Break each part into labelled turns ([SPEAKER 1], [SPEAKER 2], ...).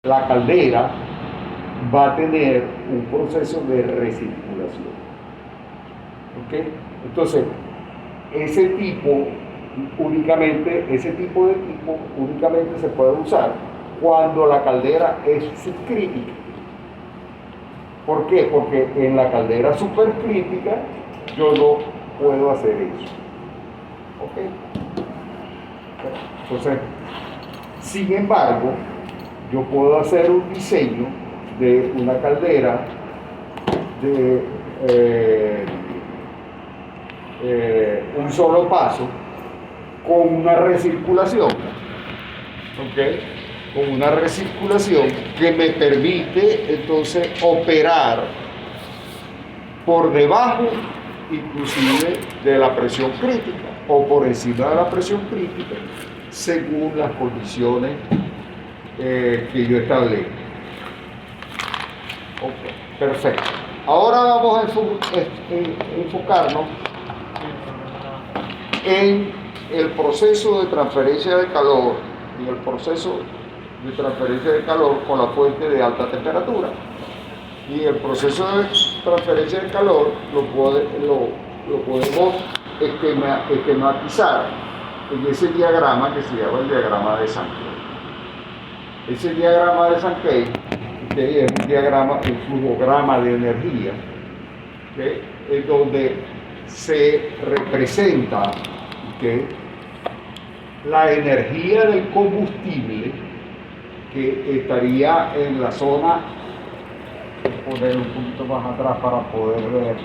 [SPEAKER 1] la caldera va a tener un proceso de recirculación. ¿Ok? Entonces, ese tipo de equipo únicamente se puede usar cuando la caldera es subcrítica. ¿Por qué? Porque en la caldera supercrítica yo no puedo hacer eso. ¿Ok? Entonces, sin embargo, yo puedo hacer un diseño de una caldera de un solo paso con una recirculación, ¿ok? Con una recirculación que me permite entonces operar por debajo inclusive de la presión crítica o por encima de la presión crítica según las condiciones que yo establezco. Ok, perfecto. Ahora vamos a enfocarnos en el proceso de transferencia de calor y el proceso de transferencia de calor con la fuente de alta temperatura. Y el proceso de transferencia de calor lo podemos esquematizar en ese diagrama que se llama el diagrama de Sankey. Ese diagrama de Sankey es un flujograma de energía, en donde se representa la energía del combustible que estaría en la zona, voy a poner un poquito más atrás para poder ver.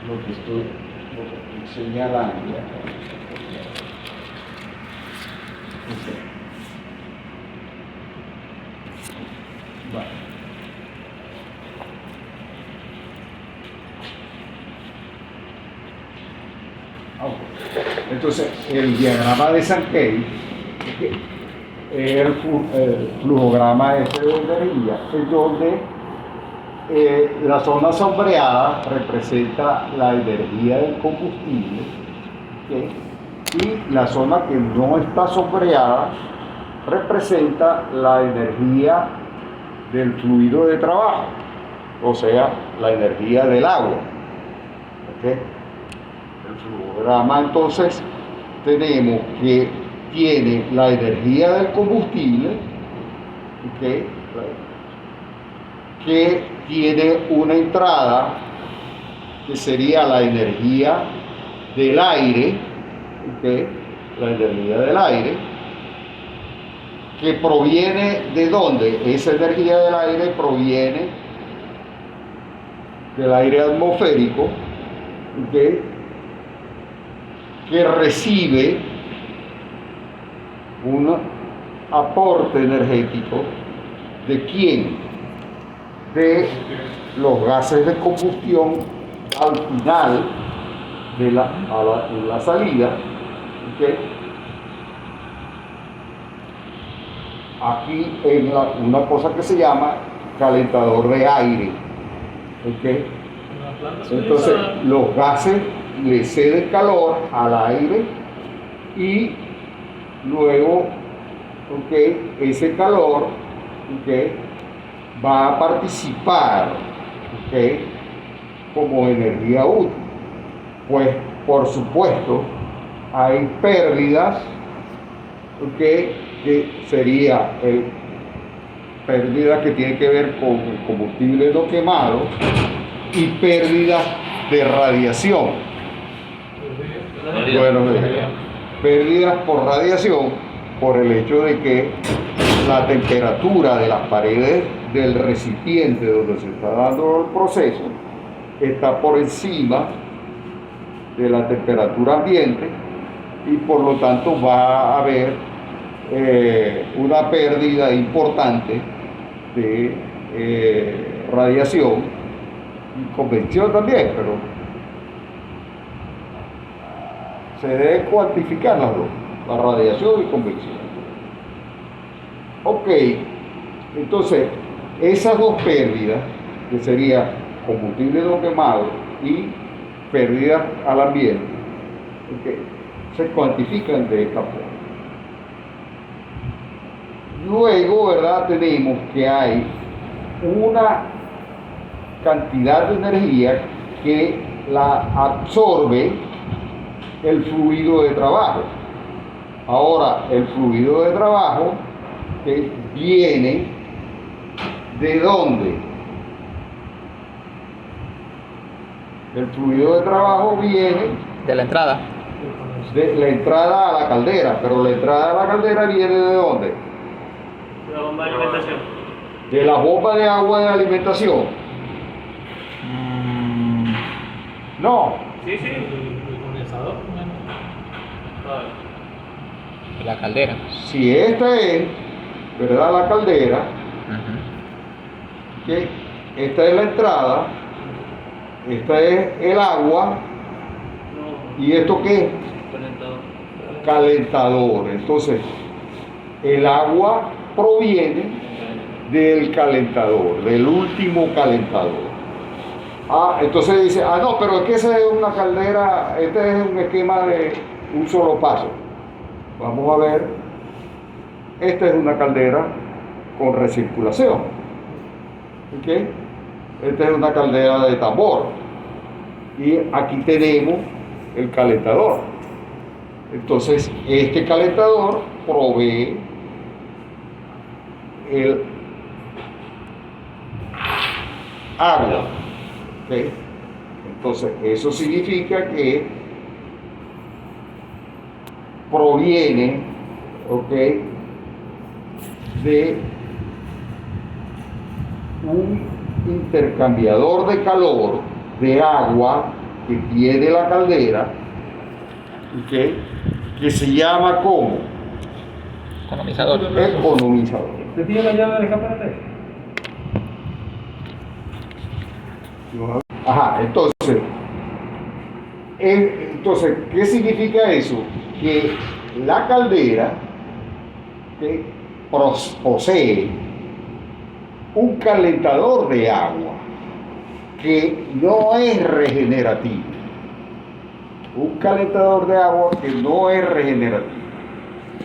[SPEAKER 1] Lo que estoy señalando. Vale. Entonces, el diagrama de Sankey es el flujograma de energía, es donde la zona sombreada representa la energía del combustible, ¿okay? Y la zona que no está sombreada representa la energía del fluido de trabajo, o sea, la energía del agua. ¿Okay? El flujograma entonces tenemos que tiene la energía del combustible, ¿okay? Que tiene una entrada que sería la energía del aire, ¿okay? La energía del aire, que proviene de dónde? Esa energía del aire proviene del aire atmosférico, ¿okay? Que recibe un aporte energético de quién? De los gases de combustión al final de la salida, ¿okay? Aquí en una cosa que se llama calentador de aire, ¿okay? Entonces los gases le ceden calor al aire y luego, ¿okay? Ese calor, ¿okay? Va a participar, ¿okay? Como energía útil. Pues por supuesto hay pérdidas, ¿okay? Que sería pérdidas que tienen que ver con el combustible no quemado y pérdidas de radiación. Bueno, pérdidas por radiación por el hecho de que la temperatura de las paredes del recipiente donde se está dando el proceso está por encima de la temperatura ambiente y por lo tanto va a haber una pérdida importante de radiación y convección también, pero se debe cuantificar las dos, la radiación y convección. Ok, entonces esas dos pérdidas, que sería combustible no quemado y pérdidas al ambiente, se cuantifican de esta forma. Luego, ¿verdad? Tenemos que hay una cantidad de energía que la absorbe el fluido de trabajo. Ahora, el fluido de trabajo que viene ¿de dónde? El fluido de trabajo viene
[SPEAKER 2] de la entrada.
[SPEAKER 1] De la entrada a la caldera, pero la entrada a la caldera viene ¿de dónde?
[SPEAKER 3] De la bomba de alimentación.
[SPEAKER 1] De la bomba de agua de alimentación. No.
[SPEAKER 3] Sí, sí.
[SPEAKER 4] El condensador.
[SPEAKER 2] De la caldera.
[SPEAKER 1] Si esta es, ¿verdad? La caldera, ¿okay? Esta es la entrada, esta es el agua, ¿y esto qué? Calentador. Entonces, el agua proviene del calentador, del último calentador. Entonces dice, no, pero es que esa es una caldera, este es un esquema de un solo paso. Vamos a ver, esta es una caldera con recirculación. ¿Ok? Esta es una caldera de tambor. Y aquí tenemos el calentador. Entonces, este calentador provee el agua. ¿Okay? Entonces, eso significa que proviene, ¿okay?, de un intercambiador de calor de agua que tiene la caldera, ¿okay?, que se llama ¿cómo?
[SPEAKER 2] Economizador.
[SPEAKER 1] Economizador.
[SPEAKER 4] ¿Usted tiene la llave del escaparate?
[SPEAKER 1] Ajá, entonces, ¿qué significa eso? Que la caldera posee un calentador de agua que no es regenerativo. Un calentador de agua que no es regenerativo.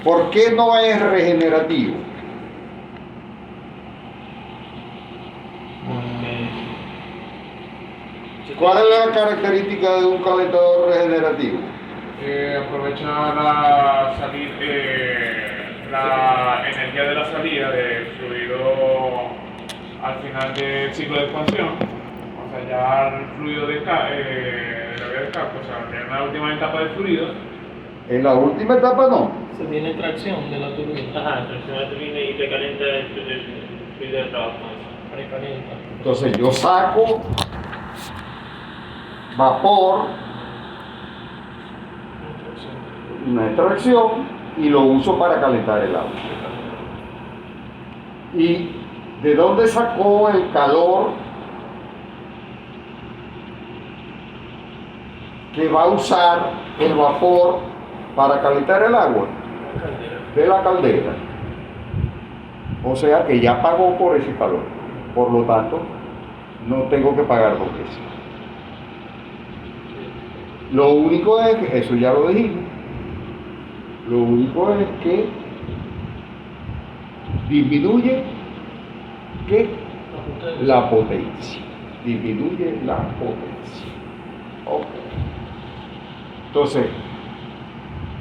[SPEAKER 1] ¿Por qué no es regenerativo? ¿Cuál es la característica de un calentador regenerativo?
[SPEAKER 5] Aprovecha la energía de la salida del fluido al final del ciclo de expansión, o sea, ya el fluido de la vía de escape, o sea, en la última etapa del fluido.
[SPEAKER 1] En la última etapa no.
[SPEAKER 4] Se tiene tracción de la turbina.
[SPEAKER 3] Ajá, tracción de la turbina y precalienta el fluido de trabajo.
[SPEAKER 4] Precalienta.
[SPEAKER 1] Entonces yo saco vapor, una extracción, y lo uso para calentar el agua. ¿Y de dónde sacó el calor que va a usar el vapor para calentar el agua? De la caldera. O sea que ya pagó por ese calor. Por lo tanto, no tengo que pagar dos veces. Lo único es que, eso ya lo dijimos, lo único es que disminuye ¿qué? La potencia. Disminuye la potencia. Okay. Entonces,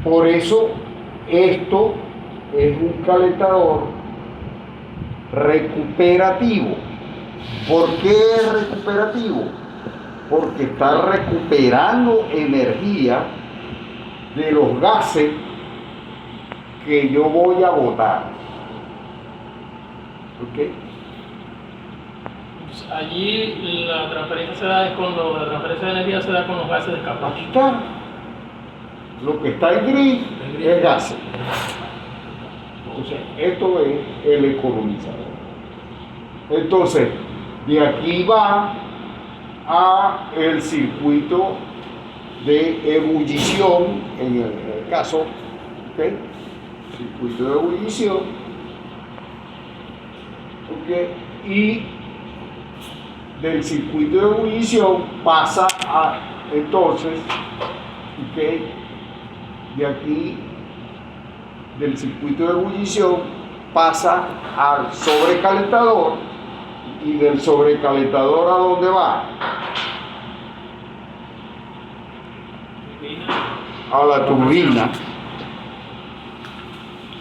[SPEAKER 1] por eso esto es un calentador recuperativo. ¿Por qué es recuperativo? Porque está recuperando energía de los gases que yo voy a botar. ¿Ok?
[SPEAKER 4] Allí la transferencia se da la transferencia de energía se da con los gases de escape.
[SPEAKER 1] Aquí está. Lo que está en gris es gases. Entonces, esto es el economizador. Entonces, de aquí va a el circuito de ebullición, en el caso, ¿okay? Circuito de ebullición, ¿okay? Y del circuito de ebullición pasa a, entonces, ¿okay?, de aquí, del circuito de ebullición, pasa al sobrecalentador, y del sobrecalentador ¿a dónde va? A la turbina,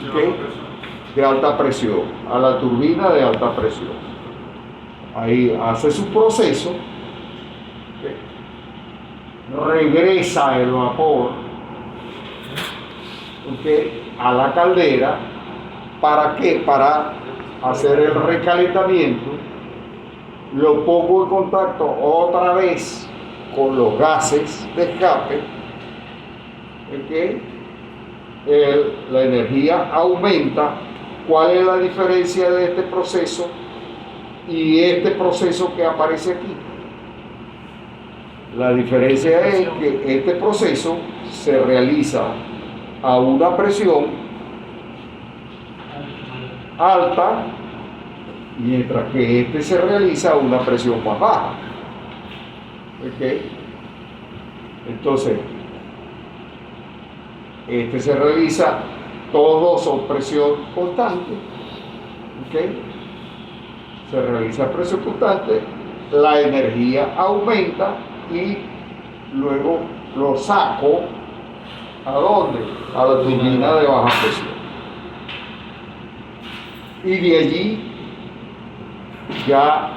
[SPEAKER 1] ¿ok? De alta presión, a la turbina de alta presión. Ahí hace su proceso, ¿ok? Regresa el vapor, ¿ok?, a la caldera. ¿Para qué? Para hacer el recalentamiento. Lo pongo en contacto otra vez con los gases de escape, ¿ok? La energía aumenta. ¿Cuál es la diferencia de este proceso y este proceso que aparece aquí? La diferencia es que este proceso se realiza a una presión alta, mientras que este se realiza a una presión más baja. ¿Ok? Entonces, este se realiza, todos dos son presión constante. ¿Ok? Se realiza a presión constante, la energía aumenta y luego lo saco ¿a dónde? A la turbina de baja presión. Y de allí ya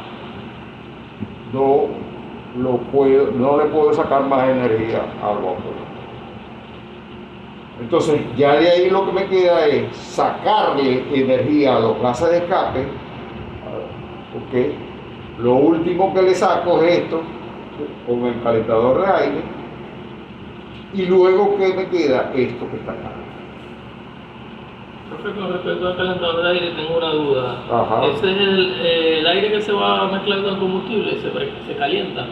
[SPEAKER 1] no le puedo sacar más energía al vapor. Entonces ya de ahí lo que me queda es sacarle energía a los gases de escape. ¿Ok? Lo último que le saco es esto con el calentador de aire, y luego que me queda esto que está acá.
[SPEAKER 4] Profe, con respecto al calentador de aire tengo una duda.
[SPEAKER 1] Ajá.
[SPEAKER 4] Ese es el aire que se va mezclando con combustible, se calienta.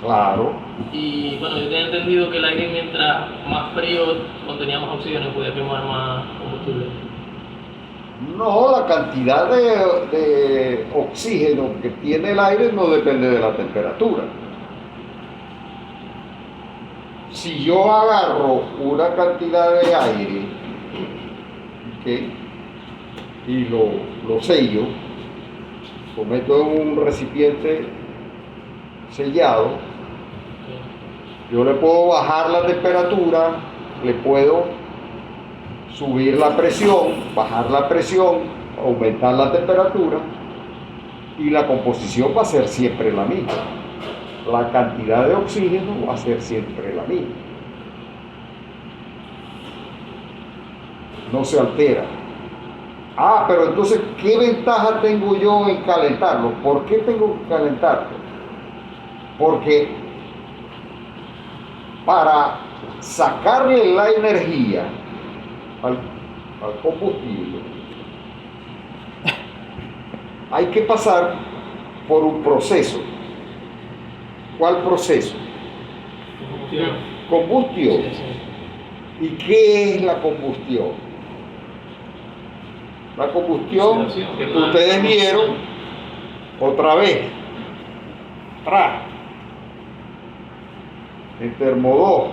[SPEAKER 1] Claro.
[SPEAKER 4] Y bueno, yo tenía entendido que el aire, mientras más frío contenía más oxígeno, podía quemar más combustible.
[SPEAKER 1] No, la cantidad de oxígeno que tiene el aire no depende de la temperatura. Si yo agarro una cantidad de aire, ¿okay?, y lo sello, lo meto en un recipiente sellado, yo le puedo bajar la temperatura, le puedo subir la presión, bajar la presión, aumentar la temperatura, y la composición va a ser siempre la misma. La cantidad de oxígeno va a ser siempre la misma. No se altera. Ah, pero entonces, ¿qué ventaja tengo yo en calentarlo? ¿Por qué tengo que calentarlo? Porque para sacarle la energía al combustible, hay que pasar por un proceso. ¿Cuál proceso? Combustión.
[SPEAKER 4] Sí, sí.
[SPEAKER 1] ¿Y qué es la combustión? La combustión,
[SPEAKER 4] Oxidación.
[SPEAKER 1] ustedes vieron otra vez, en Termo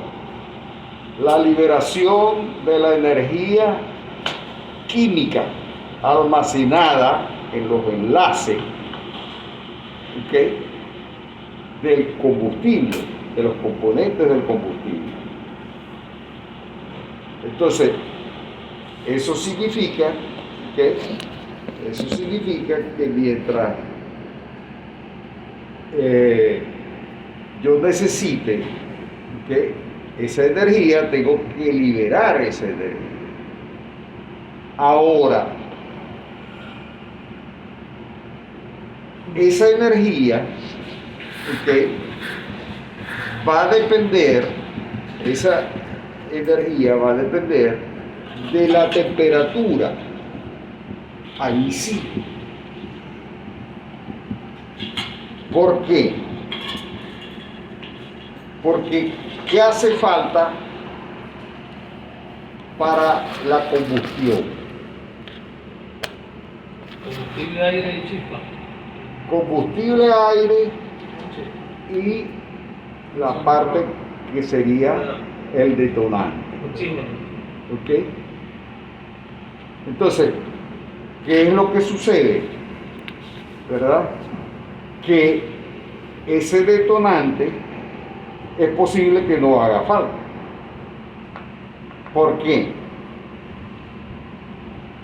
[SPEAKER 1] 2, la liberación de la energía química almacenada en los enlaces, ¿ok?, del combustible, de los componentes del combustible. Entonces, eso significa que mientras yo necesite, ¿okay?, esa energía, tengo que liberar esa energía. Ahora, esa energía, ¿okay?, va a depender, esa energía va a depender de la temperatura. Ahí sí. ¿Por qué? Porque ¿qué hace falta para la combustión?
[SPEAKER 4] Combustible, aire y chispa.
[SPEAKER 1] Combustible, aire y la parte que sería el detonante.
[SPEAKER 4] Oxígeno.
[SPEAKER 1] ¿Ok? Entonces, ¿qué es lo que sucede? ¿Verdad? Que ese detonante es posible que no haga falta. ¿Por qué?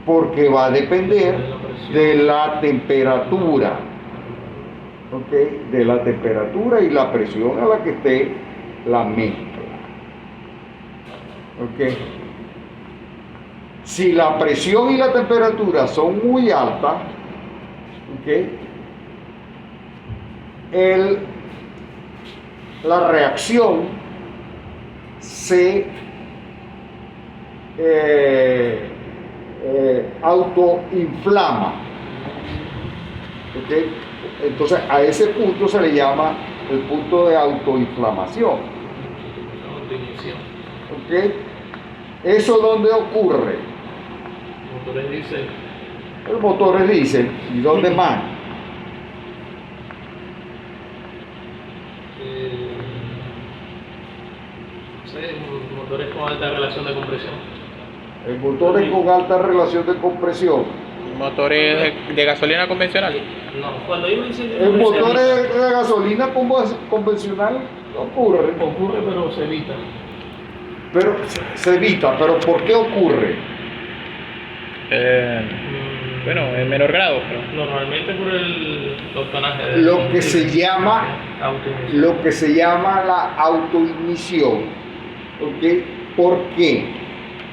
[SPEAKER 1] Porque va a depender de la temperatura, ¿ok? De la temperatura y la presión a la que esté la mezcla, ¿ok? Si la presión y la temperatura son muy altas, ¿ok? La reacción se autoinflama, ¿ok? Entonces a ese punto se le llama el punto de autoinflamación,
[SPEAKER 4] Autoignición.
[SPEAKER 1] ¿ok? ¿Eso dónde ocurre?
[SPEAKER 4] Motores diésel.
[SPEAKER 1] El motor es diésel. ¿Y dónde más?
[SPEAKER 4] No sé, motores con alta relación de compresión.
[SPEAKER 1] El motor es con alta relación de compresión.
[SPEAKER 2] Motores de gasolina convencional.
[SPEAKER 4] No, cuando ellos dicen que
[SPEAKER 1] El
[SPEAKER 4] no se
[SPEAKER 1] motor
[SPEAKER 4] evita,
[SPEAKER 1] de gasolina convencional ocurre,
[SPEAKER 4] ocurre, pero se evita.
[SPEAKER 1] pero se evita. ¿Pero por qué ocurre?
[SPEAKER 2] Bueno, en menor grado, pero
[SPEAKER 4] Normalmente por el octanaje de
[SPEAKER 1] Lo que se llama
[SPEAKER 4] autoignición.
[SPEAKER 1] Lo que se llama la autoignición, ¿ok? ¿Por qué?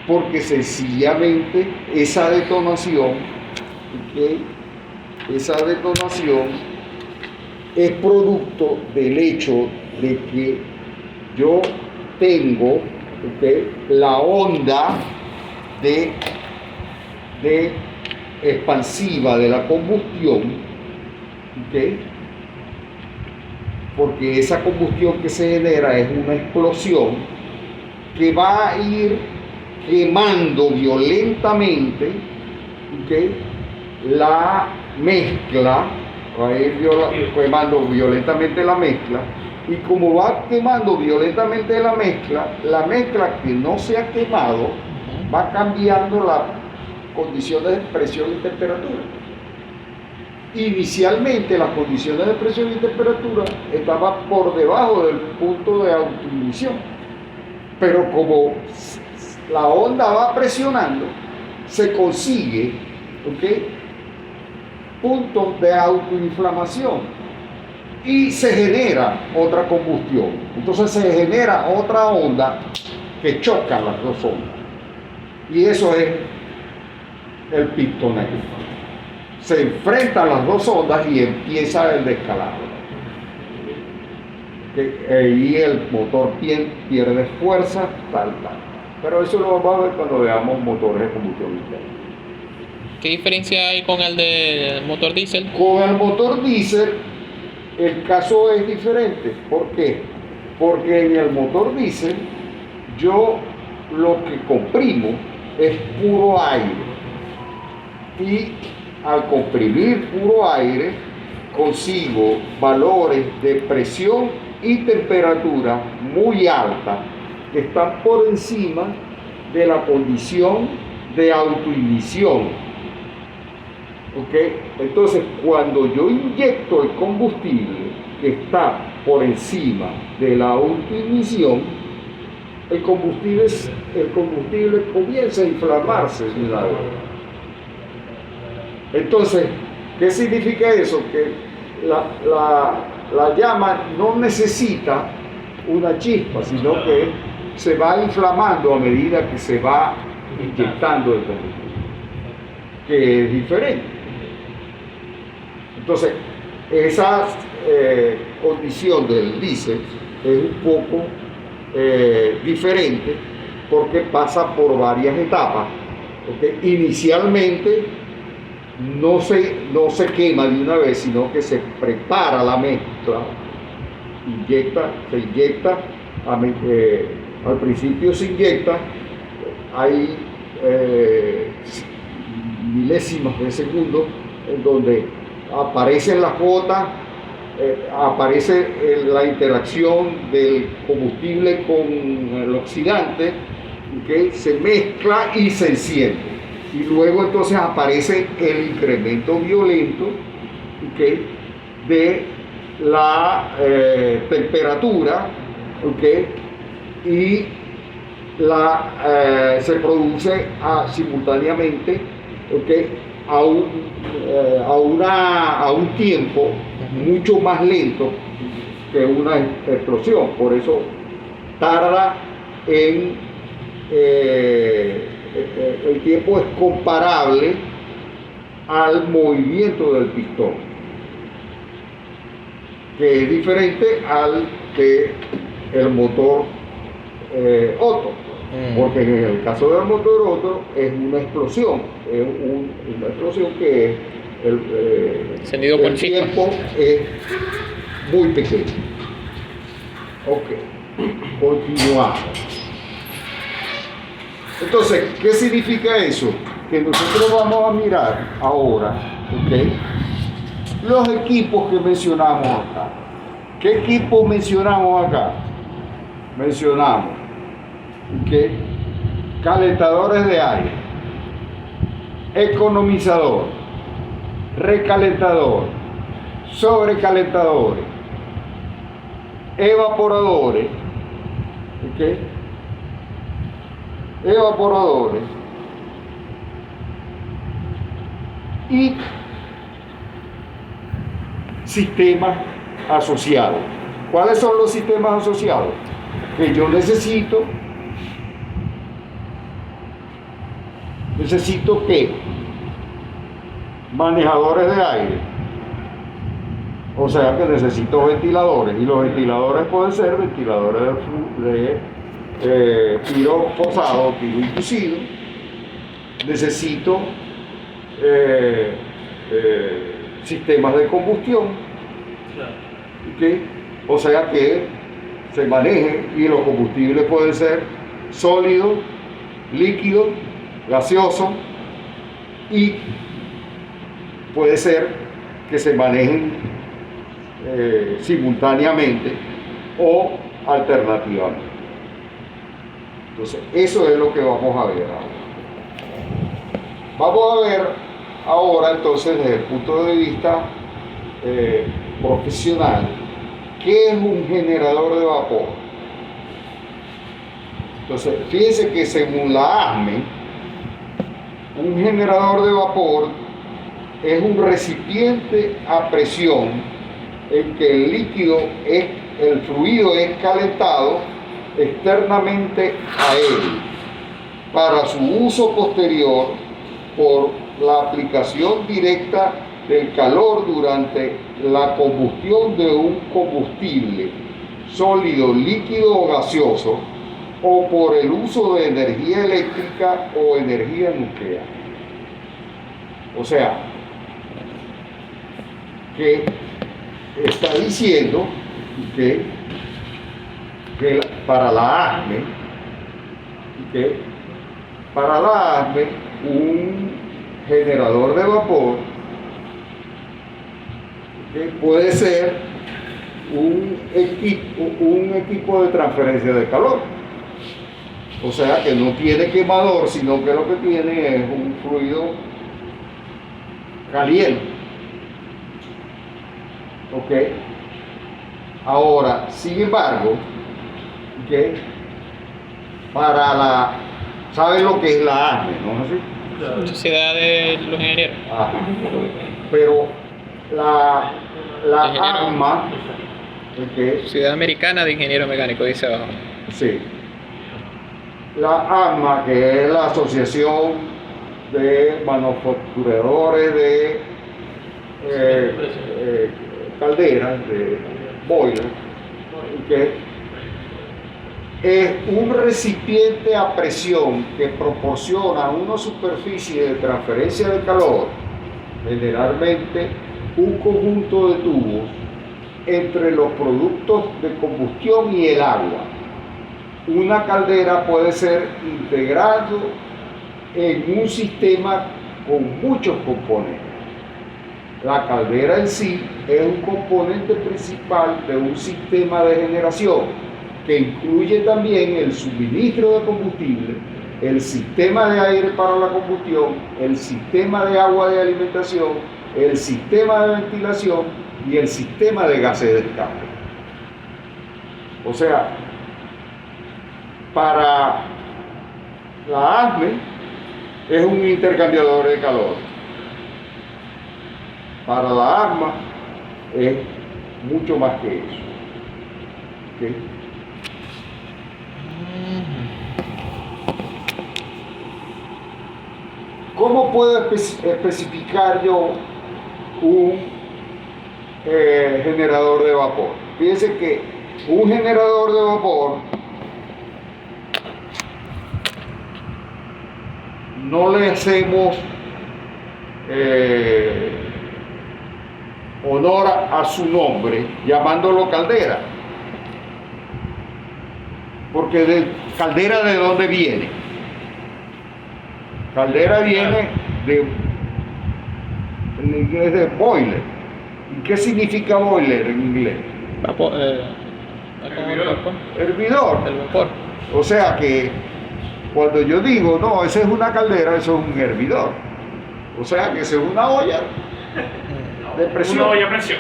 [SPEAKER 1] Porque sencillamente esa detonación, ¿ok? Esa detonación es producto del hecho de que yo tengo, ¿ok? La onda de expansiva de la combustión, ¿ok? Porque esa combustión que se genera es una explosión que va a ir quemando violentamente, ¿ok? La mezcla, va a ir quemando violentamente la mezcla, y como va quemando violentamente la mezcla que no se ha quemado va cambiando las condiciones de presión y temperatura. Inicialmente las condiciones de presión y temperatura estaban por debajo del punto de autoignición, pero como la onda va presionando, se consigue, ¿ok? Puntos de autoinflamación y se genera otra combustión. Entonces se genera otra onda que choca las dos ondas, y eso es el pistoneo. Se enfrentan las dos ondas y empieza el descalabro. Y el motor pierde fuerza, tal. Pero eso lo vamos a ver cuando veamos motores de combustión interna.
[SPEAKER 2] ¿qué diferencia hay con el de motor diésel?
[SPEAKER 1] Con el motor diésel, el caso es diferente. ¿Por qué? Porque en el motor diésel, yo lo que comprimo es puro aire. Y al comprimir puro aire, consigo valores de presión y temperatura muy altas que están por encima de la condición de autoignición. ¿Ok? Entonces, cuando yo inyecto el combustible que está por encima de la autoignición, el combustible comienza a inflamarse de una vez. Entonces, ¿qué significa eso? Que la llama no necesita una chispa, sino que se va inflamando a medida que se va inyectando el combustible, que es diferente. Entonces, esa condición del diésel es un poco diferente porque pasa por varias etapas. ¿Okay? Inicialmente no se quema de una vez, sino que se prepara la mezcla, se inyecta, al principio se inyecta, hay milésimas de segundo en donde aparecen las gotas, aparece la interacción del combustible con el oxidante, ¿ok? Se mezcla y se enciende. Y luego entonces aparece el incremento violento, ¿ok? De la temperatura, ¿ok? Y se produce simultáneamente, ¿ok? A un tiempo mucho más lento que una explosión. Por eso tarda en el tiempo es comparable al movimiento del pistón, que es diferente al que el motor Otto, porque en el caso del motor Otto es una explosión, una explosión que
[SPEAKER 2] Encendido por
[SPEAKER 1] el
[SPEAKER 2] chispa.
[SPEAKER 1] tiempo es muy pequeño. Ok, continuamos. Entonces, ¿qué significa eso? Que nosotros vamos a mirar ahora, ¿ok? Los equipos que mencionamos acá. ¿Qué equipos mencionamos acá? Mencionamos, ¿ok? Calentadores de aire, economizador, recalentador, sobrecalentadores, evaporadores, ¿ok? Evaporadores y sistemas asociados. ¿Cuáles son los sistemas asociados? Que yo necesito que manejadores de aire, o sea que necesito ventiladores, y los ventiladores pueden ser ventiladores de tiro forzado, tiro inducido. Necesito sistemas de combustión, ¿okay? O sea que se maneje, y los combustibles pueden ser sólidos, líquidos, gaseosos, y puede ser que se manejen simultáneamente o alternativamente. Entonces, eso es lo que vamos a ver ahora. Vamos a ver ahora, entonces, desde el punto de vista profesional, ¿qué es un generador de vapor? Entonces, fíjense que según la ASME, un generador de vapor es un recipiente a presión en que el fluido es calentado externamente a él para su uso posterior por la aplicación directa del calor durante la combustión de un combustible sólido, líquido o gaseoso, o por el uso de energía eléctrica o energía nuclear. O sea, que está diciendo que para la ASME, un generador de vapor puede ser un equipo de transferencia de calor. O sea que no tiene quemador, sino que lo que tiene es un fluido caliente. ¿Ok? Ahora, sin embargo, ¿okay? ¿Saben lo que es la ASME, no es así?
[SPEAKER 2] Sociedad de los Ingenieros.
[SPEAKER 1] Ajá. Pero la
[SPEAKER 2] Ingeniero.
[SPEAKER 1] ASMA, ¿okay?
[SPEAKER 2] Sociedad Americana de Ingenieros Mecánicos, dice abajo.
[SPEAKER 1] Sí. La ASMA, que es la Asociación de Manufacturadores de calderas, de boilers, que es un recipiente a presión que proporciona una superficie de transferencia de calor, generalmente un conjunto de tubos entre los productos de combustión y el agua. Una caldera puede ser integrado en un sistema con muchos componentes. La caldera en sí es un componente principal de un sistema de generación que incluye también el suministro de combustible, el sistema de aire para la combustión, el sistema de agua de alimentación, el sistema de ventilación y el sistema de gases de escape. O sea, para la ASME es un intercambiador de calor. Para la ASMA es mucho más que eso. ¿Okay? ¿Cómo puedo especificar yo un generador de vapor? Fíjense que un generador de vapor no le hacemos honor a su nombre llamándolo caldera, porque caldera, ¿de dónde viene? Caldera viene en inglés de boiler. ¿Y qué significa boiler en inglés?
[SPEAKER 2] Vapor,
[SPEAKER 5] Hervidor.
[SPEAKER 1] Hervidor.
[SPEAKER 2] el vapor.
[SPEAKER 1] O sea que cuando yo digo, no, esa es una caldera, eso es un hervidor. O sea que eso es una olla de presión.
[SPEAKER 5] Una olla a presión.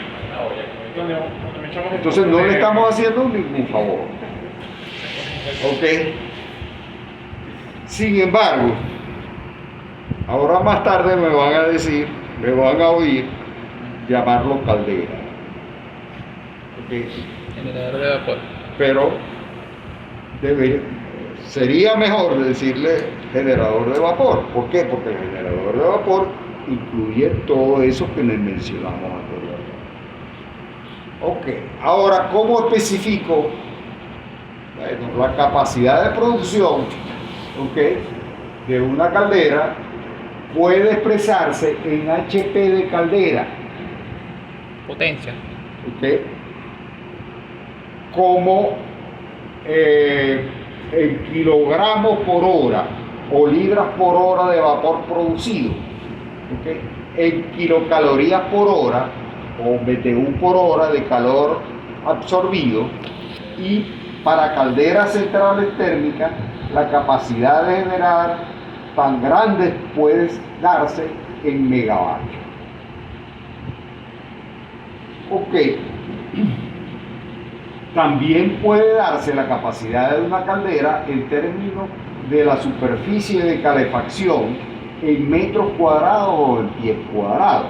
[SPEAKER 5] Donde me echamos un
[SPEAKER 1] Entonces
[SPEAKER 5] poco
[SPEAKER 1] no
[SPEAKER 5] de-
[SPEAKER 1] le estamos haciendo ningún favor. ¿Ok? Sin embargo, ahora más tarde me van a decir, me van a oír llamarlo caldera. ¿Ok?
[SPEAKER 2] Generador de vapor.
[SPEAKER 1] Pero sería mejor decirle generador de vapor. ¿Por qué? Porque el generador de vapor incluye todo eso que les mencionamos anteriormente. Ok, ahora, ¿cómo especifico? Bueno, la capacidad de producción, ¿ok?, de una caldera puede expresarse en HP de caldera,
[SPEAKER 2] Potencia.
[SPEAKER 1] ¿ok?, como en kilogramos por hora o libras por hora de vapor producido, ¿ok?, en kilocalorías por hora o BTU por hora de calor absorbido, y para calderas centrales térmicas la capacidad de generar tan grande puede darse en megavatios. Ok. También puede darse la capacidad de una caldera en términos de la superficie de calefacción en metros cuadrados o en pies cuadrados.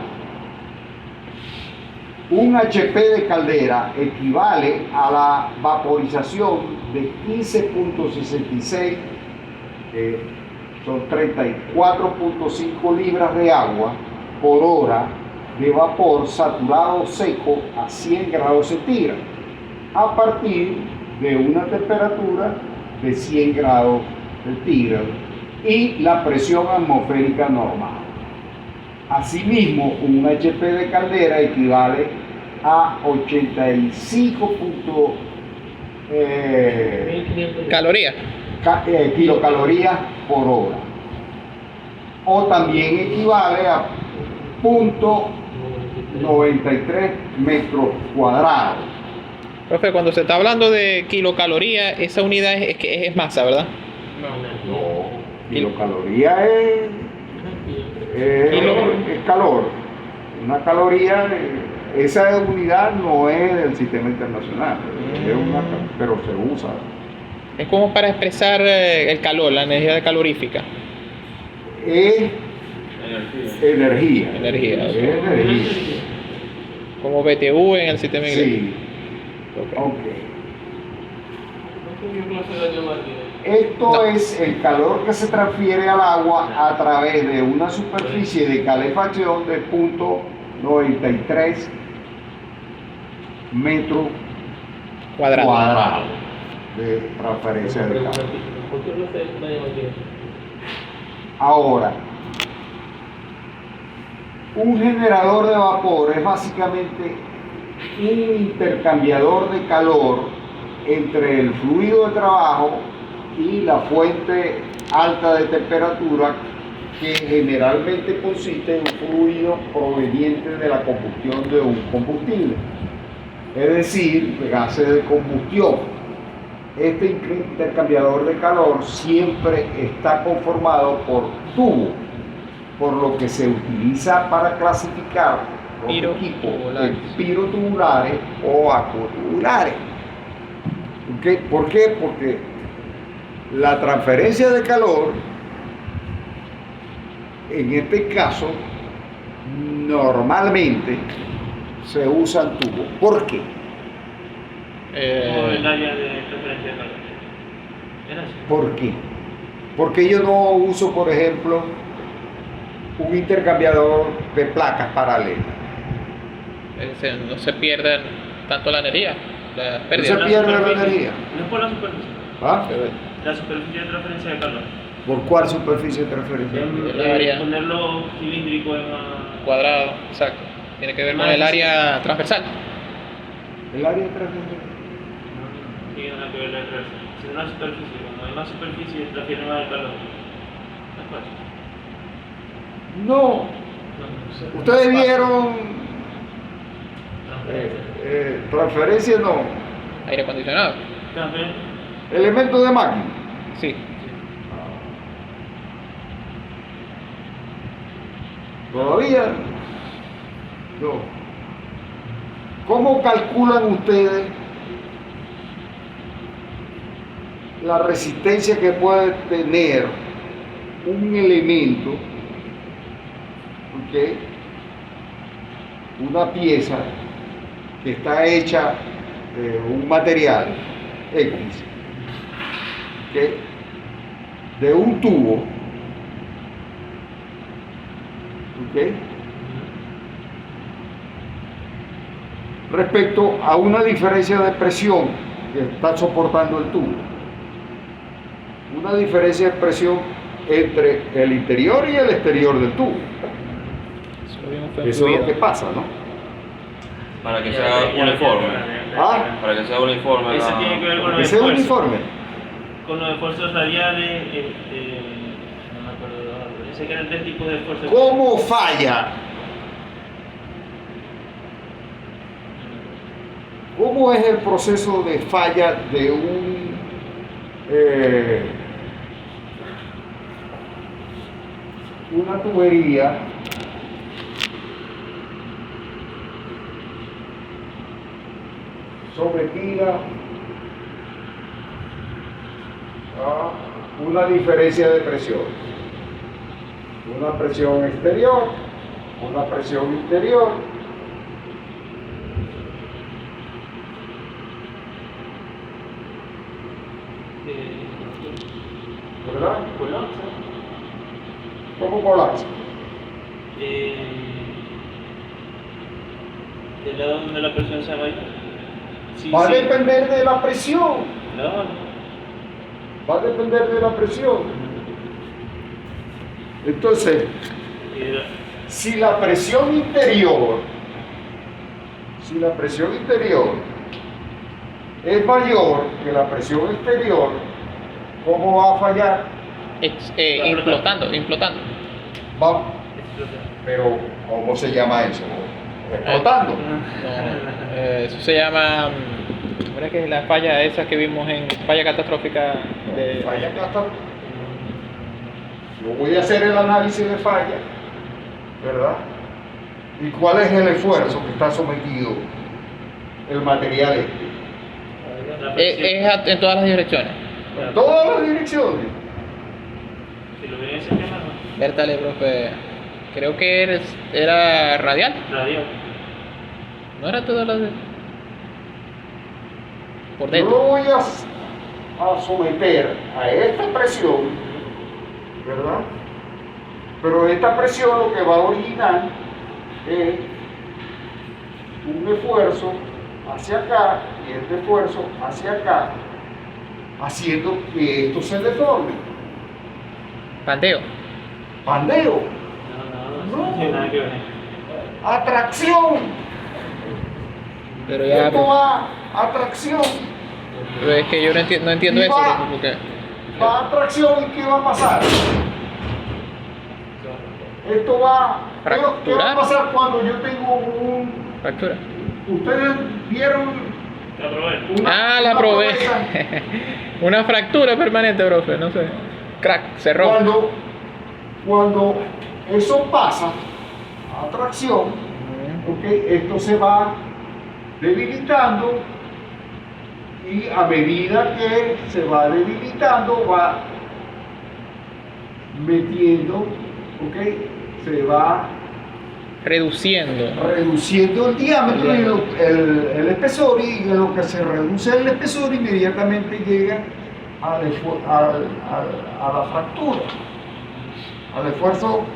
[SPEAKER 1] Un HP de caldera equivale a la vaporización de 15.66, son 34.5 libras de agua por hora de vapor saturado seco a 100 grados centígrados, a partir de una temperatura de 100 grados centígrados y la presión atmosférica normal. Asimismo, un HP de caldera equivale a 85
[SPEAKER 2] Calorías.
[SPEAKER 1] kilocalorías por hora. O también equivale a 0.93 metros cuadrados.
[SPEAKER 2] Profe, cuando se está hablando de kilocaloría, esa unidad es masa, ¿verdad?
[SPEAKER 1] No, kilocaloría es calor. Una caloría, esa unidad no es del sistema internacional, pero se usa.
[SPEAKER 2] Es como para expresar el calor, la energía calorífica.
[SPEAKER 1] Es energía.
[SPEAKER 2] Energía,
[SPEAKER 1] Es
[SPEAKER 2] ok.
[SPEAKER 1] energía.
[SPEAKER 2] Como BTU en el sistema inglés.
[SPEAKER 1] Sí.
[SPEAKER 2] Ok.
[SPEAKER 1] Ok.
[SPEAKER 4] ¿eh?
[SPEAKER 1] Esto
[SPEAKER 2] No.
[SPEAKER 1] es el calor que se transfiere al agua a través de una superficie de calefacción de 0.93 metros cuadrados de transferencia de calor.
[SPEAKER 4] ¿Por qué no se llama aquí?
[SPEAKER 1] Ahora, un generador de vapor es básicamente un intercambiador de calor entre el fluido de trabajo y la fuente alta de temperatura, que generalmente consiste en un fluido proveniente de la combustión de un combustible, es decir, gases de combustión. este intercambiador de calor siempre está conformado por tubo, por lo que se utiliza para clasificar los equipos en pirotubulares o acotubulares. ¿Okay? ¿Por qué? Porque la transferencia de calor, en este caso, normalmente se usan tubos. ¿Por qué?
[SPEAKER 3] O el área de transferencia de calor. ¿Era así?
[SPEAKER 1] ¿Por qué? Porque yo no uso, por ejemplo, un intercambiador de placas paralelas.
[SPEAKER 2] No se pierda tanto la energía, la
[SPEAKER 1] No
[SPEAKER 2] pérdida.
[SPEAKER 1] se pierde la energía.
[SPEAKER 3] No es por la superficie.
[SPEAKER 1] ¿Ah?
[SPEAKER 3] La superficie de transferencia de calor.
[SPEAKER 1] ¿Por cuál superficie de transferencia?
[SPEAKER 2] El área.
[SPEAKER 3] Ponerlo cilíndrico en
[SPEAKER 2] Cuadrado, exacto. Tiene que ver con el área transversal.
[SPEAKER 1] El área de transferencia.
[SPEAKER 3] No tiene nada que ver la transferencia. Si es una superficie, cuando hay una superficie transfiere más el calor. ¿No es fácil?
[SPEAKER 1] No.
[SPEAKER 3] No sé.
[SPEAKER 1] Ustedes vieron
[SPEAKER 3] Transferencia.
[SPEAKER 1] transferencia, no.
[SPEAKER 2] Aire acondicionado.
[SPEAKER 3] Transferencia.
[SPEAKER 1] Elementos de máquina.
[SPEAKER 2] Sí.
[SPEAKER 1] Todavía no. ¿Cómo calculan ustedes la resistencia que puede tener un elemento, ¿ok? Una pieza que está hecha de un material X, ¿ok? De un tubo, ¿ok? Respecto a una diferencia de presión que está soportando el tubo? Una diferencia de presión entre el interior y el exterior del tubo.
[SPEAKER 2] Eso lo vimos fue
[SPEAKER 1] Eso es lo
[SPEAKER 2] fluido.
[SPEAKER 1] que pasa, ¿no?
[SPEAKER 6] Para que sea uniforme.
[SPEAKER 1] Ah,
[SPEAKER 6] Para que sea uniforme.
[SPEAKER 3] Eso
[SPEAKER 6] la-
[SPEAKER 3] tiene que ver con
[SPEAKER 1] que
[SPEAKER 3] los
[SPEAKER 1] sea
[SPEAKER 3] esfuerzos.
[SPEAKER 1] uniforme.
[SPEAKER 3] Con los esfuerzos radiales, no me acuerdo de ahora. Ese que eran tres tipos de esfuerzos.
[SPEAKER 1] ¿Cómo falla? ¿Cómo es el proceso de falla de una tubería sometida a una diferencia de presión? Una presión exterior, una presión interior. ¿Verdad?
[SPEAKER 3] Colapsa.
[SPEAKER 1] ¿Cómo colapsa?
[SPEAKER 3] Del lado donde la presión sea mayor. Sí,
[SPEAKER 1] Va a
[SPEAKER 3] sí.
[SPEAKER 1] depender de la presión.
[SPEAKER 3] No.
[SPEAKER 1] Va a depender de la presión. Entonces, si la presión interior es mayor que la presión exterior, ¿cómo va a fallar?
[SPEAKER 2] Implotando.
[SPEAKER 1] Va, pero ¿cómo se llama eso? Explotando.
[SPEAKER 2] No, eso se llama. ¿Cómo era que es la falla esa que vimos en falla catastrófica de
[SPEAKER 1] Falla catastrófica. Yo voy a hacer el análisis de falla, ¿verdad? ¿Y cuál es el esfuerzo que está sometido el material este?
[SPEAKER 2] es en todas las direcciones.
[SPEAKER 1] En todas las direcciones.
[SPEAKER 3] Si lo ven en ese tema, no.
[SPEAKER 2] Bertale, profe. Creo que era radial.
[SPEAKER 3] Radial.
[SPEAKER 2] No era todas las. Por
[SPEAKER 1] Yo lo
[SPEAKER 2] dentro.
[SPEAKER 1] voy a someter a esta presión, ¿verdad? Pero esta presión lo que va a originar es un esfuerzo hacia acá y este esfuerzo hacia acá, haciendo que esto se deforme.
[SPEAKER 2] Pandeo.
[SPEAKER 1] Pandeo,
[SPEAKER 3] No tiene nada que ver.
[SPEAKER 1] atracción,
[SPEAKER 2] Pero ya.
[SPEAKER 1] esto va a atracción,
[SPEAKER 2] Pero es que yo no entiendo
[SPEAKER 1] Y
[SPEAKER 2] eso.
[SPEAKER 1] va.
[SPEAKER 2] Porque
[SPEAKER 1] va a atracción y ¿qué va a pasar? Esto va, ¿qué va a pasar cuando yo tengo un...
[SPEAKER 2] fractura.
[SPEAKER 1] Ustedes vieron
[SPEAKER 3] La probé.
[SPEAKER 2] La probé.
[SPEAKER 1] promesa.
[SPEAKER 2] Una fractura permanente, profe, no sé. Crack, se rompe.
[SPEAKER 1] Cuando eso pasa a tracción, ¿ok? Esto se va debilitando y a medida que se va debilitando va metiendo, ¿ok? Se va
[SPEAKER 2] Reduciendo.
[SPEAKER 1] reduciendo el diámetro y el espesor, y en lo que se reduce el espesor inmediatamente llega a la fractura, al esfuerzo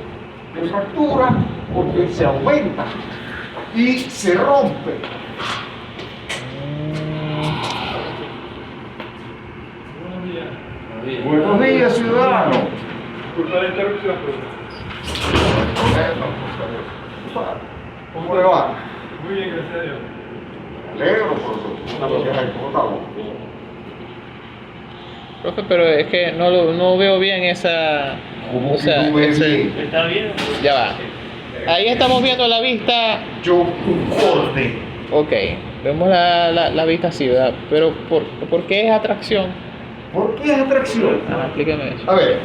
[SPEAKER 1] de fractura, porque se aumenta y se rompe. Buenos días, ciudadano.
[SPEAKER 5] Disculpa la interrupción,
[SPEAKER 1] ¿Cómo le va?
[SPEAKER 5] Muy bien, gracias a Dios.
[SPEAKER 1] Me alegro por eso. ¿Cómo estamos?
[SPEAKER 2] Profe, pero es que no veo bien esa...
[SPEAKER 1] ¿Cómo
[SPEAKER 2] o
[SPEAKER 1] que
[SPEAKER 2] sea,
[SPEAKER 1] tú ves bien?
[SPEAKER 3] ¿Está bien?
[SPEAKER 2] Ya va. Ahí estamos viendo la vista.
[SPEAKER 1] Yo concorde.
[SPEAKER 2] Ok, vemos la vista así, ¿verdad? Pero ¿por qué es atracción?
[SPEAKER 1] ¿Por qué es atracción?
[SPEAKER 2] Explíqueme eso.
[SPEAKER 1] A ver,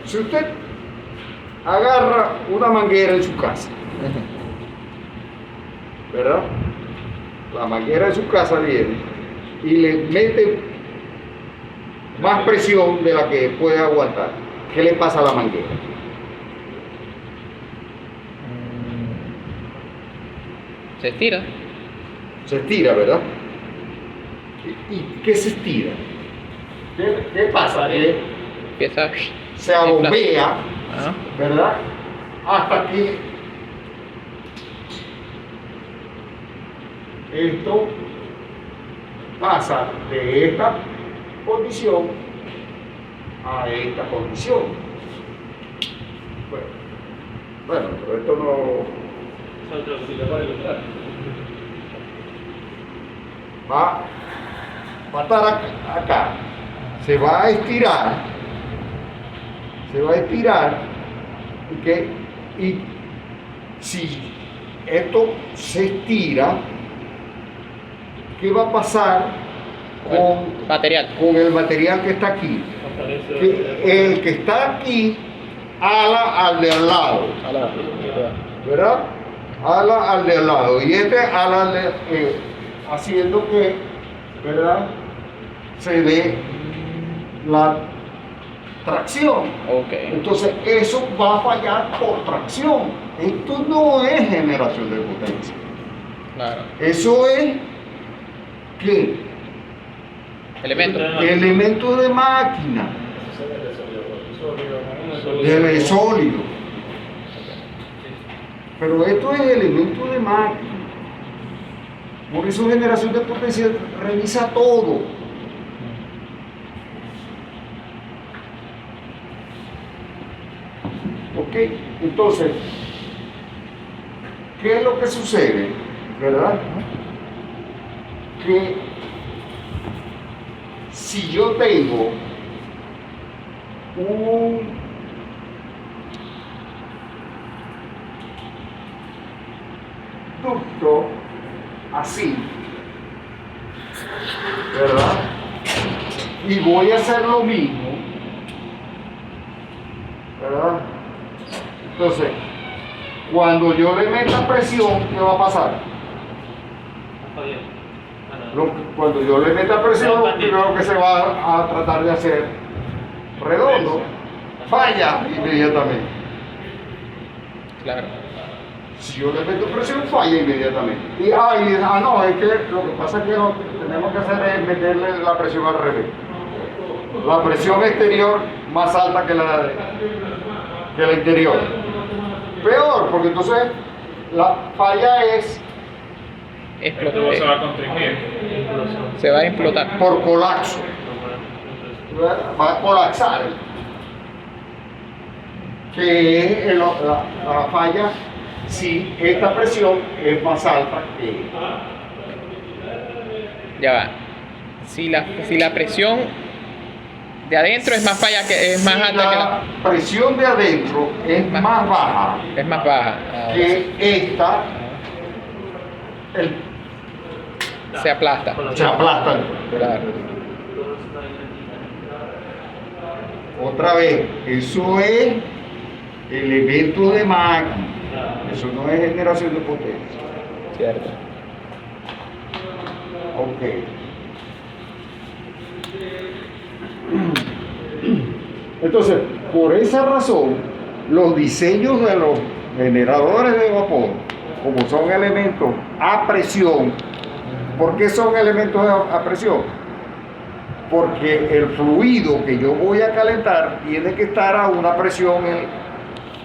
[SPEAKER 1] si usted agarra una manguera en su casa, ¿verdad? La manguera de su casa viene y le mete más presión de la que puede aguantar. ¿Qué le pasa a la manguera?
[SPEAKER 2] Se estira.
[SPEAKER 1] Se estira, ¿verdad? ¿Y qué se estira? ¿Qué pasa?
[SPEAKER 2] Empieza.
[SPEAKER 1] Se abombea,
[SPEAKER 2] Ah,
[SPEAKER 1] ¿verdad? Hasta que esto pasa de esta condición a esta condición. Bueno, pero esto no va a estar acá, se va a estirar, y si esto se estira, ¿qué va a pasar
[SPEAKER 2] material.
[SPEAKER 1] con el material que está aquí? Que el que está aquí ala al de al lado, ¿verdad? Ala al de al lado, y este ala al de, haciendo que, ¿verdad?, se dé la tracción.
[SPEAKER 2] Ok.
[SPEAKER 1] Entonces eso va a fallar por tracción. Esto no es generación de potencia.
[SPEAKER 2] Claro.
[SPEAKER 1] Eso es ¿qué?
[SPEAKER 2] Elemento.
[SPEAKER 1] Elemento de máquina, de sólido. Pero esto es elemento de máquina. Por eso generación de potencia revisa todo. Ok, entonces, ¿qué es lo que sucede? ¿Verdad? Que si yo tengo un ducto así, ¿verdad? Y voy a hacer lo mismo, ¿verdad? Entonces, cuando yo le meta presión, ¿qué va a pasar? Cuando yo le meta presión, lo primero que se va a tratar de hacer redondo, falla inmediatamente.
[SPEAKER 2] Claro.
[SPEAKER 1] Si yo le meto presión, falla inmediatamente. Y no, es que lo que pasa es que lo que tenemos que hacer es meterle la presión al revés. La presión exterior más alta que la interior. Peor, porque entonces la falla es
[SPEAKER 5] Luego se va a constringir.
[SPEAKER 2] Se va a explotar.
[SPEAKER 1] por colapso. Va a colapsar. Que es la falla si esta presión es más alta que
[SPEAKER 2] Ya va. Si la presión de adentro es más falla que es más
[SPEAKER 1] si
[SPEAKER 2] alta que
[SPEAKER 1] la presión de adentro es más baja
[SPEAKER 2] es más baja.
[SPEAKER 1] que esta,
[SPEAKER 2] Se aplasta.
[SPEAKER 1] se aplastan.
[SPEAKER 2] Claro.
[SPEAKER 1] Otra vez, eso es elemento de máquina. Eso no es generación de potencia.
[SPEAKER 2] Cierto.
[SPEAKER 1] Ok. Entonces, por esa razón, los diseños de los generadores de vapor, como son elementos a presión, ¿por qué son elementos a presión? Porque el fluido que yo voy a calentar tiene que estar a una presión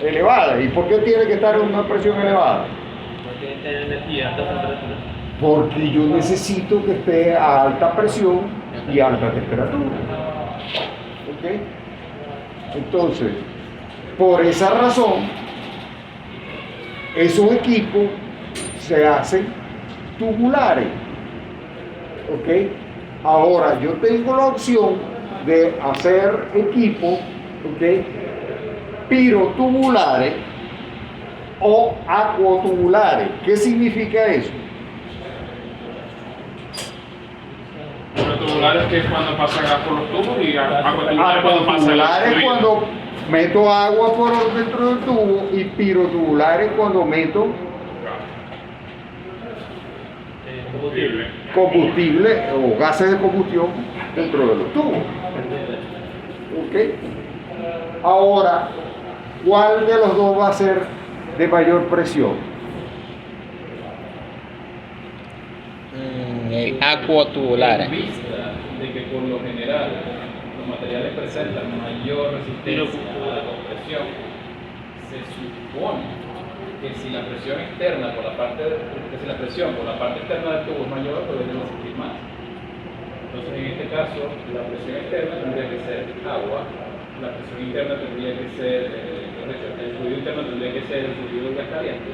[SPEAKER 1] elevada. ¿Y por qué tiene que estar a una presión elevada?
[SPEAKER 3] Porque tiene energía, alta temperatura.
[SPEAKER 1] Porque yo necesito que esté a alta presión y alta temperatura. ¿Ok? Entonces, por esa razón, esos equipos se hacen tubulares. ¿Ok? Ahora, yo tengo la opción de hacer equipos, ¿ok?, pirotubulares o acuatubulares. ¿Qué significa eso?
[SPEAKER 5] Los tubulares que es cuando pasa gas por los tubos y acuatubulares cuando pasa el
[SPEAKER 1] Acuatubulares
[SPEAKER 5] fluido.
[SPEAKER 1] cuando meto agua por dentro del tubo y pirotubulares cuando meto
[SPEAKER 3] Combustible.
[SPEAKER 1] combustible o gases de combustión dentro de los tubos. ¿Ok? Ahora, ¿cuál de los dos va a ser de mayor presión?
[SPEAKER 2] Acuatubulares.
[SPEAKER 7] En vista de que por lo general los materiales presentan mayor resistencia a la compresión, se supone que si la presión externa por la parte externa del tubo es mayor, pues debe resistir más. Entonces, en este caso, la presión externa tendría que ser agua, la presión interna tendría que ser, el fluido interno tendría que ser el fluido gas caliente.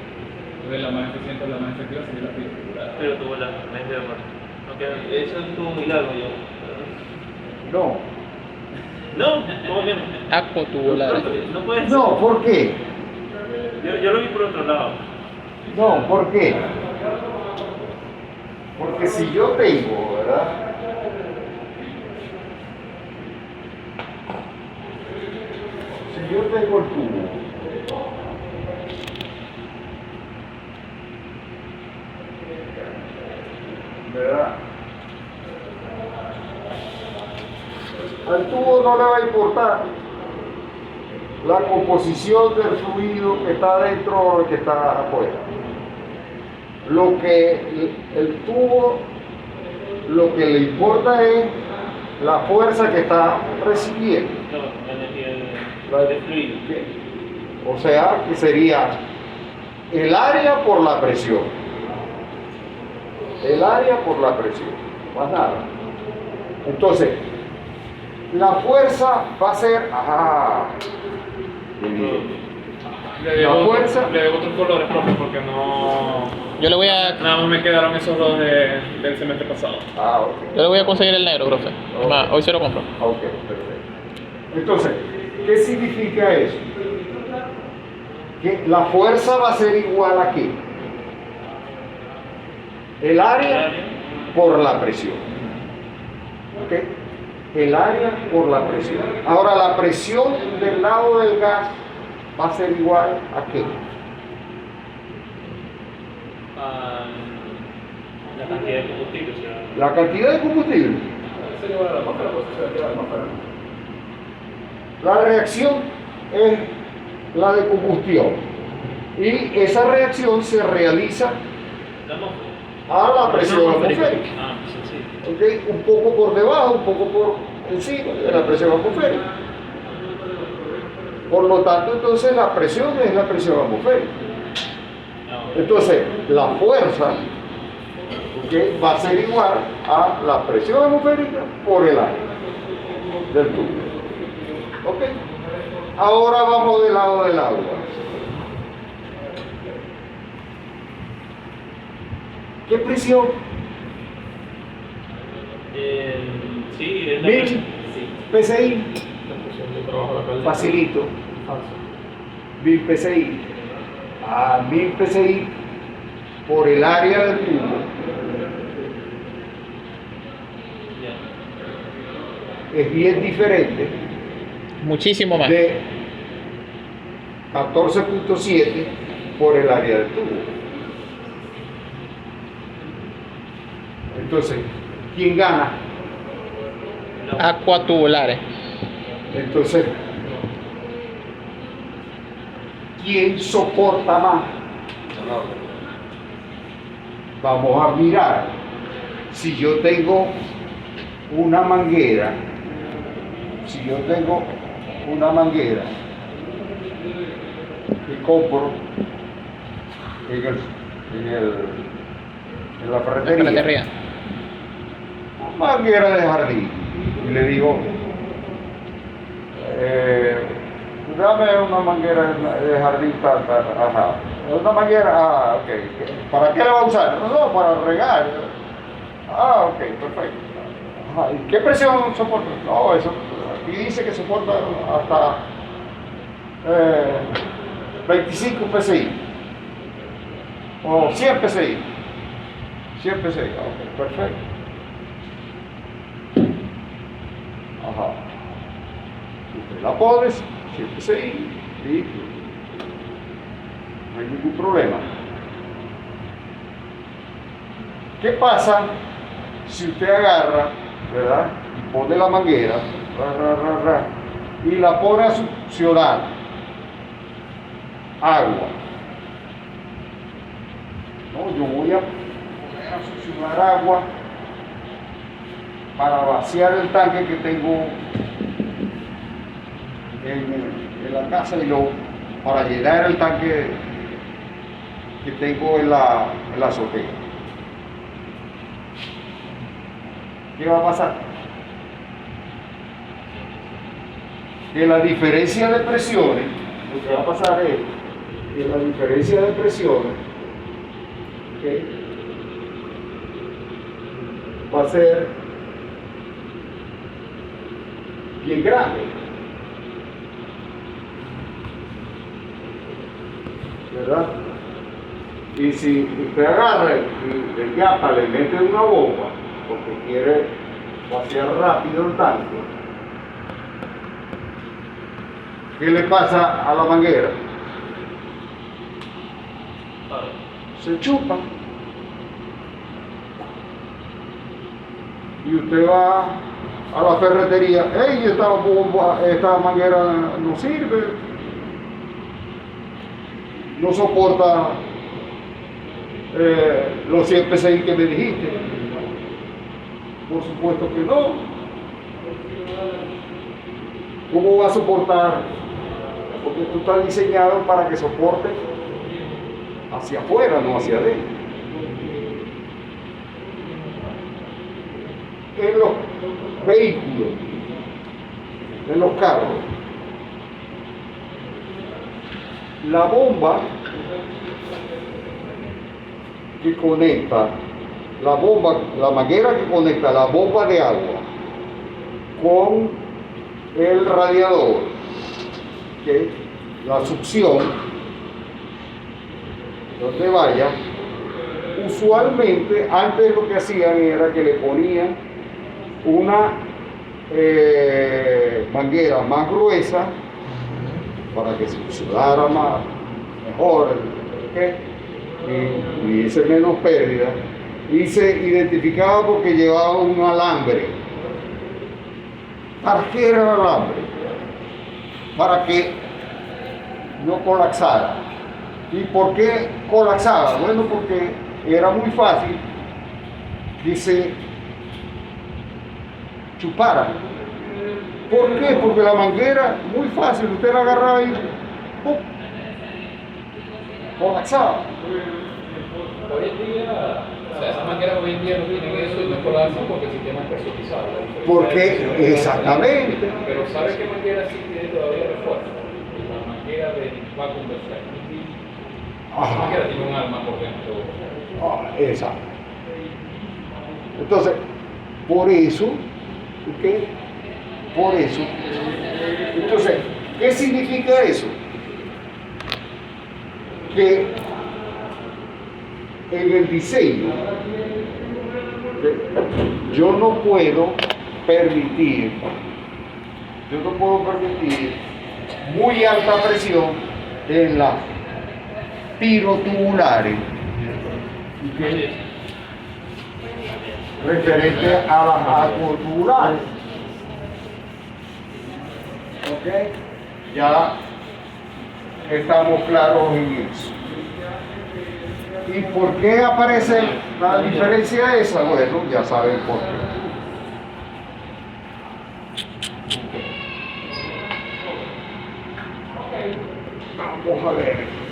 [SPEAKER 7] Entonces, la más eficiente o la más efectiva sería la pirotubulares.
[SPEAKER 3] Pero tuvo la mente de acuerdo. Aunque eso estuvo muy largo yo.
[SPEAKER 1] No.
[SPEAKER 3] No, ¿cómo que no?
[SPEAKER 2] Acuatubulares.
[SPEAKER 3] No puede ser.
[SPEAKER 1] No, ¿por qué?
[SPEAKER 3] Yo lo vi por otro lado.
[SPEAKER 1] No, ¿por qué? Porque si yo tengo, ¿verdad? Si yo tengo el tubo, ¿verdad? Al tubo no le va a importar la composición del fluido que está dentro o que está afuera. Lo que el tubo, lo que le importa es la fuerza que está recibiendo.
[SPEAKER 3] No, la energía
[SPEAKER 1] La-
[SPEAKER 3] del fluido.
[SPEAKER 1] O sea, que sería el área por la presión. El área por la presión. Más nada. Entonces, la fuerza va a ser... qué bien. La fuerza...
[SPEAKER 5] Le debo otros colores, profe, porque no...
[SPEAKER 2] Yo le voy a,
[SPEAKER 5] Nada más me quedaron esos dos del semestre pasado.
[SPEAKER 1] Ok.
[SPEAKER 2] yo le voy a conseguir el negro, profe. Es más, hoy se lo compro.
[SPEAKER 1] Ok, perfecto. Entonces, ¿qué significa eso? Que la fuerza va a ser igual a qué? El área por la presión. ¿Ok? El área por la presión. Ahora, la presión del lado del gas va a ser igual a qué?
[SPEAKER 3] La cantidad de combustible, o sea.
[SPEAKER 1] La cantidad de combustible.
[SPEAKER 7] Se lleva a la atmósfera, pues se lleva a la atmósfera.
[SPEAKER 1] La reacción es la de combustión. Y esa reacción se realiza
[SPEAKER 3] La atmósfera.
[SPEAKER 1] a la presión atmosférica.
[SPEAKER 3] Ah, sí.
[SPEAKER 1] ¿Ok? Un poco por debajo, un poco por encima de la presión atmosférica. Por lo tanto, entonces la presión es la presión atmosférica. Entonces, la fuerza, ¿ok?, va a ser igual a la presión atmosférica por el aire del tubo. ¿Ok? Ahora vamos del lado del agua. ¿Qué presión?
[SPEAKER 3] Sí, es la
[SPEAKER 1] 1000 PSI. Facilito. 1000 PSI. A 1000 PSI por el área del tubo. es bien diferente
[SPEAKER 2] Muchísimo más.
[SPEAKER 1] de 14.7 por el área del tubo. Entonces, ¿quién gana?
[SPEAKER 2] Acuatubulares.
[SPEAKER 1] Entonces, ¿quién soporta más? Vamos a mirar. Si yo tengo una manguera, que compro en la ferretería, manguera de jardín, y le digo, dame una manguera de jardín, ajá, una manguera, ok, ¿para qué la va a usar? No, para regar, ok, perfecto. Ajá, ¿y qué presión soporta? No, eso, aquí dice que soporta hasta 25 PSI, o 100 PSI, ok, perfecto. Ajá. Usted la pones, siempre se listo. No hay ningún problema. ¿Qué pasa si usted agarra, ¿verdad? Y pone la manguera, y la pone a succionar agua? No, yo voy a poner a succionar agua para vaciar el tanque que tengo en la casa y luego para llenar el tanque que tengo en la azotea. ¿Qué va a pasar? Que la diferencia de presiones, lo que va a pasar es que la diferencia de presiones, ¿okay?, va a ser bien grande, ¿verdad? Y si usted agarra y le llapa, le mete una bomba porque quiere vaciar rápido el tanque, ¿qué le pasa a la manguera? Se chupa. Y usted va a la ferretería, ¡hey! Esta manguera no sirve, no soporta los 100 PSI que me dijiste. Por supuesto que no. ¿Cómo va a soportar? Porque esto está diseñado para que soporte hacia afuera, no hacia adentro. En los vehículos, en los carros, la bomba que conecta, la manguera que conecta la bomba de agua con el radiador, ¿okay?, la succión, donde vaya, usualmente antes lo que hacían era que le ponían una manguera más gruesa para que se succionara mejor, ¿okay?, y hubiese menos pérdida, y se identificaba porque llevaba un alambre. ¿Para qué era el alambre? Para que no colapsara. ¿Y por qué colapsaba? Bueno, porque era muy fácil que se chupara. ¿Por qué? Porque la manguera, muy fácil, usted la agarraba y ¡pum!, colapsaba.
[SPEAKER 7] Hoy en día, o sea, esas mangueras hoy en día no tienen eso y no colapsan porque el sistema es presurizado.
[SPEAKER 1] Porque, exactamente.
[SPEAKER 7] Pero ¿sabe qué manguera sí tiene todavía refuerzo? La manguera de vacuum deflect. Esa manguera tiene un arma por dentro.
[SPEAKER 1] Exacto. Entonces, por eso, ¿okay?, por eso. Entonces, ¿qué significa eso? Que en el diseño, yo no puedo permitir, yo no puedo permitir muy alta presión en las pirotubulares, ¿okay? Referente a las acotubulares. ¿Ok? Ya estamos claros en eso. ¿Y por qué aparece la diferencia esa? Bueno, ya saben por qué. Vamos a ver.